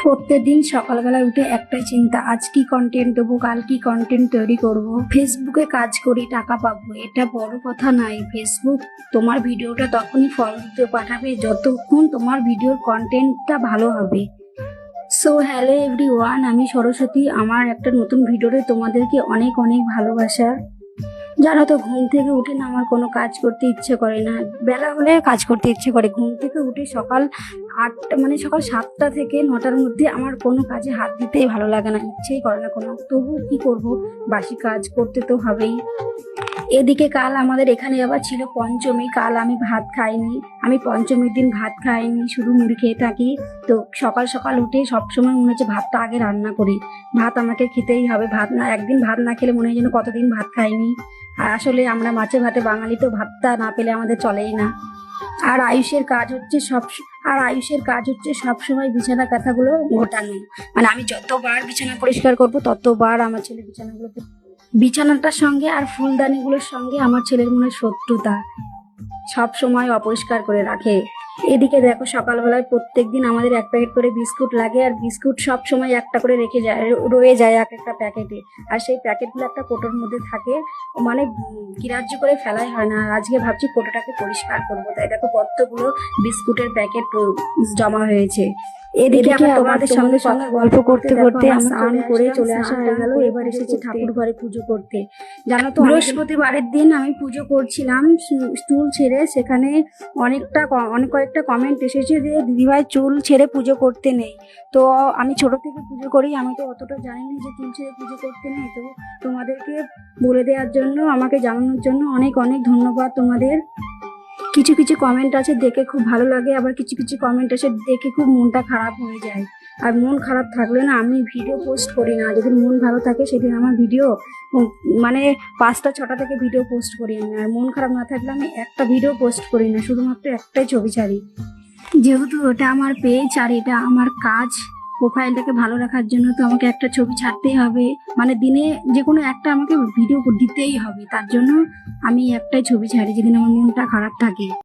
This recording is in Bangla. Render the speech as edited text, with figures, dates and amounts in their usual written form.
প্রত্যেকদিন সকালবেলা উঠে একটাই চিন্তা, আজ কি কন্টেন্ট দেবো, কাল কি কন্টেন্ট তৈরি করব। ফেসবুকে কাজ করি টাকা পাবো, এটা বড় কথা নাই। ফেসবুক তোমার ভিডিওটা তখনই ফলো দিতে পাঠাবে যতক্ষণ তোমার ভিডিওর কন্টেন্টটা ভালো হবে। সো হ্যালো এভরিওয়ান, আমি সরস্বতী। আমার একটা নতুন ভিডিওতে তোমাদেরকে অনেক অনেক ভালোবাসা। জানো তো, ঘুম থেকে উঠে না আমার কোনো কাজ করতে ইচ্ছে করে না। বেলা হলে কাজ করতে ইচ্ছে করে, ঘুম থেকে উঠে সকাল 8টা মানে সকাল 7টা থেকে 9টার মধ্যে আমার কোনো কাজে হাত দিতেই ভালো লাগে না, ইচ্ছেই করে না কোনো। তবু কি করব, বাসি কাজ করতে তো হবেই। এদিকে কাল আমাদের এখানে আবার ছিল পঞ্চমী। কাল আমি ভাত খাইনি, আমি পঞ্চমীর দিন ভাত খাইনি, শুধু মুড়ি খেয়ে থাকি। তো সকাল সকাল উঠে সবসময় মনে হচ্ছে ভাতটা আগে রান্না করি, ভাত আমাকে খেতেই হবে। ভাত না, একদিন ভাত না খেলে মনে হয় যেন কতদিন ভাত খাইনি। আর আসলে আমরা মাছে ভাতে বাঙালি, তো ভাতটা না পেলে আমাদের চলেই না। আর আয়ুষের কাজ হচ্ছে সব সময় বিছানা কাঁথাগুলো গোটানো। মানে আমি যতবার বিছানা পরিষ্কার করব ততবার আমার ছেলে বিছানাটার সঙ্গে আর ফুলদানিগুলোর সঙ্গে আমার ছেলের মনে শত্রুতা, সব সময় অপরিষ্কার করে রাখে। এদিকে দেখো, সকালবেলায় প্রত্যেকদিন আমাদের এক প্যাকেট করে বিস্কুট লাগে, আর বিস্কুট সব সময় একটা করে রয়ে যায় এক একটা প্যাকেটে। আর সেই প্যাকেটগুলো একটা কোটোর মধ্যে থাকে, মানে গ্রাহ্য করে ফেলাই হয় না। আর আজকে ভাবছি কোটোটাকে পরিষ্কার করবো, তাই দেখো কতগুলো বিস্কুটের প্যাকেট জমা হয়েছে। এদিকে আবার তোমাদের সঙ্গে গল্প করতে করতে স্নান করে চলে আসা হয়ে গেল। এবার এসেছি ঠাকুর ঘরে পুজো করতে। জানো তো, বৃহস্পতিবারের দিন আমি পুজো করছিলাম চুল ছেড়ে। সেখানে অনেক কয়েকটা কমেন্ট এসেছে যে দিদিভাই চুল ছেড়ে পুজো করতে নেই। তো আমি ছোট থেকে পুজো করি, আমি তো অতটা জানি না যে চুল ছেড়ে পুজো করতে নেই। তো তোমাদেরকে বলে দেওয়ার জন্য, আমাকে জানানোর জন্য অনেক অনেক ধন্যবাদ তোমাদের। কিছু কিছু কমেন্ট আছে দেখে খুব ভালো লাগে, আবার কিছু কিছু কমেন্ট আছে দেখে খুব মনটা খারাপ হয়ে যায়। আর মন খারাপ থাকলে না আমি ভিডিও পোস্ট করি না। যেদিন মন ভালো থাকে সেদিন আমার ভিডিও মানে 5টা 6টা থেকে ভিডিও পোস্ট করি আমি। আর মন খারাপ না থাকলে আমি একটা ভিডিও পোস্ট করি না, শুধুমাত্র একটাই ছবি ছাড়ি। যেহেতু এটা আমার পেজ আর এটা আমার কাজ, প্রোফাইলটাকে ভালো রাখার জন্য তো আমাকে একটা ছবি ছাড়তেই হবে। মানে দিনে যে কোনো একটা আমাকে ভিডিও দিতেই হবে, তার জন্য আমি একটাই ছবি ছাড়ি যেদিন আমার মনটা খারাপ থাকে।